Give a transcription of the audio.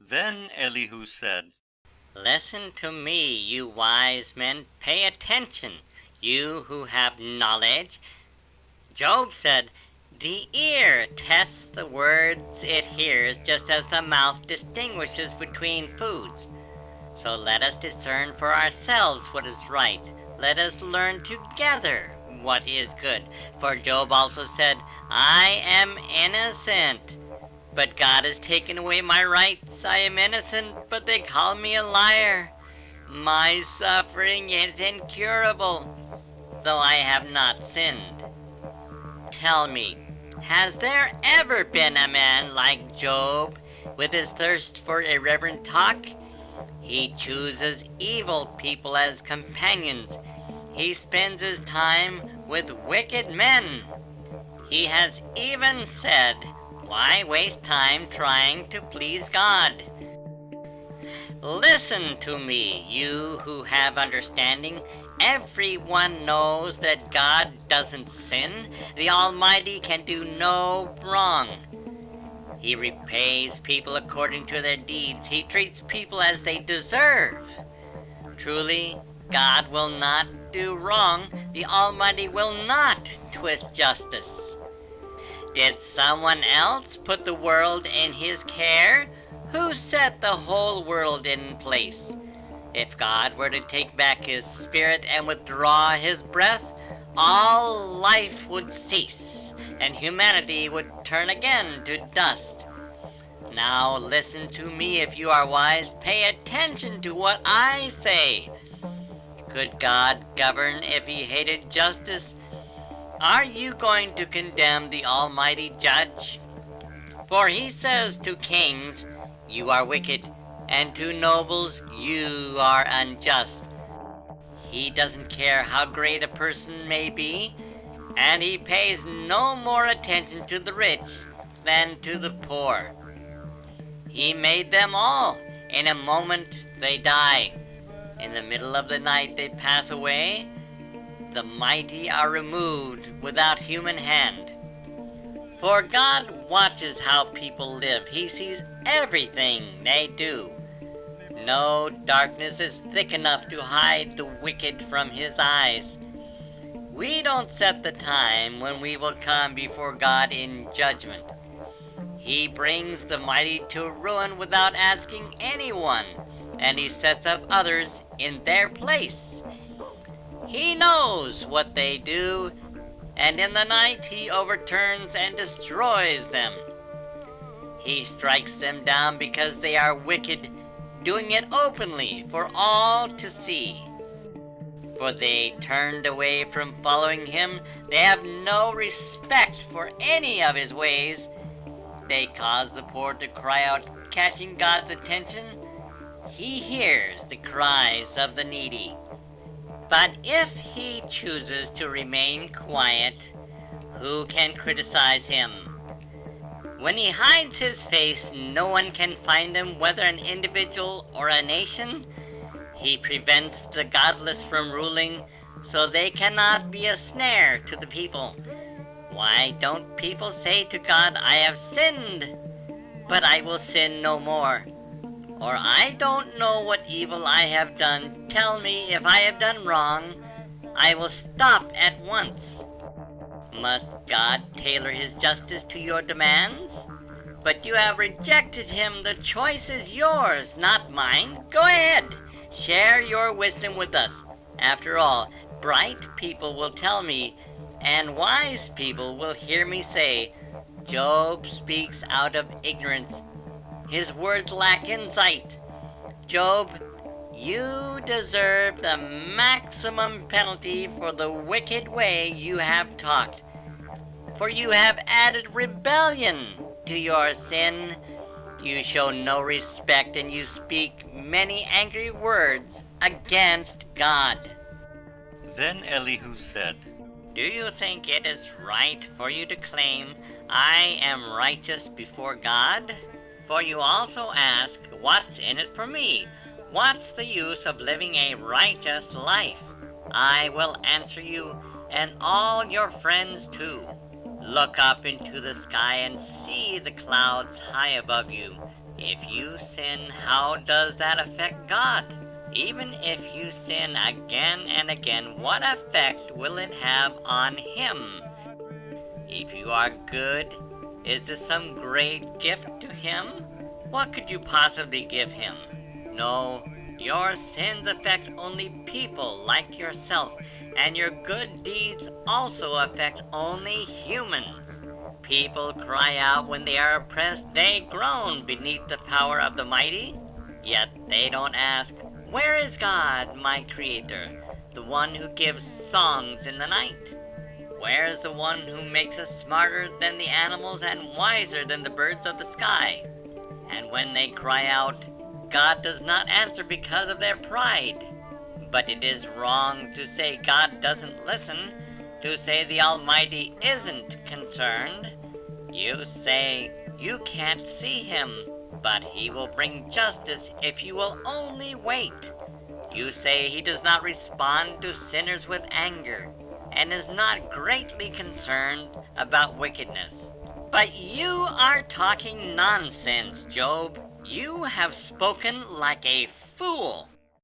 Then Elihu said, Listen to me, you wise men. Pay attention, you who have knowledge. Job said, the ear tests the words it hears just as the mouth distinguishes between foods. So let us discern for ourselves what is right. Let us learn together what is good. For Job also said, I am innocent, but God has taken away my rights. I am innocent, but they call me a liar. My suffering is incurable, though I have not sinned. Tell me, has there ever been a man like Job, with his thirst for irreverent talk? He chooses evil people as companions. He spends his time with wicked men. He has even said, why waste time trying to please God? Listen to me, you who have understanding. Everyone knows that God doesn't sin. The Almighty can do no wrong. He repays people according to their deeds. He treats people as they deserve. Truly, God will not do wrong. The Almighty will not twist justice. Did someone else put the world in his care? Who set the whole world in place? If God were to take back his spirit and withdraw his breath, all life would cease, and humanity would turn again to dust. Now listen to me if you are wise. Pay attention to what I say. Could God govern if he hated justice? Are you going to condemn the Almighty Judge? For he says to kings, you are wicked, and to nobles, you are unjust. He doesn't care how great a person may be, and he pays no more attention to the rich than to the poor. He made them all. In a moment they die. In the middle of the night they pass away. The mighty are removed without human hand. For God watches how people live. He sees everything they do. No darkness is thick enough to hide the wicked from his eyes. We don't set the time when we will come before God in judgment. He brings the mighty to ruin without asking anyone, and he sets up others in their place. He knows what they do, and in the night he overturns and destroys them. He strikes them down because they are wicked, doing it openly for all to see. For they turned away from following him. They have no respect for any of his ways. They cause the poor to cry out, catching God's attention. He hears the cries of the needy. But if he chooses to remain quiet, who can criticize him? When he hides his face, no one can find him, whether an individual or a nation. He prevents the godless from ruling, so they cannot be a snare to the people. Why don't people say to God, I have sinned, but I will sin no more? Or I don't know what evil I have done. Tell me if I have done wrong. I will stop at once. Must God tailor his justice to your demands? But you have rejected him. The choice is yours, not mine. Go ahead. Share your wisdom with us. After all, bright people will tell me, and wise people will hear me say, Job speaks out of ignorance. His words lack insight. Job, you deserve the maximum penalty for the wicked way you have talked. For you have added rebellion to your sin. You show no respect, and you speak many angry words against God. Then Elihu said, Do you think it is right for you to claim, I am righteous before God? For you also ask, what's in it for me? What's the use of living a righteous life? I will answer you, and all your friends too. Look up into the sky and see the clouds high above you. If you sin, how does that affect God? Even if you sin again and again, what effect will it have on Him? If you are good, is this some great gift to Him? What could you possibly give Him? No, your sins affect only people like yourself, and your good deeds also affect only humans. People cry out when they are oppressed, they groan beneath the power of the mighty. Yet they don't ask, "Where is God, my Creator, the one who gives songs in the night? Where is the one who makes us smarter than the animals and wiser than the birds of the sky?" And when they cry out, God does not answer because of their pride. But it is wrong to say God doesn't listen, to say the Almighty isn't concerned. You say you can't see Him, but He will bring justice if you will only wait. You say He does not respond to sinners with anger, and is not greatly concerned about wickedness. But you are talking nonsense, Job. You have spoken like a fool.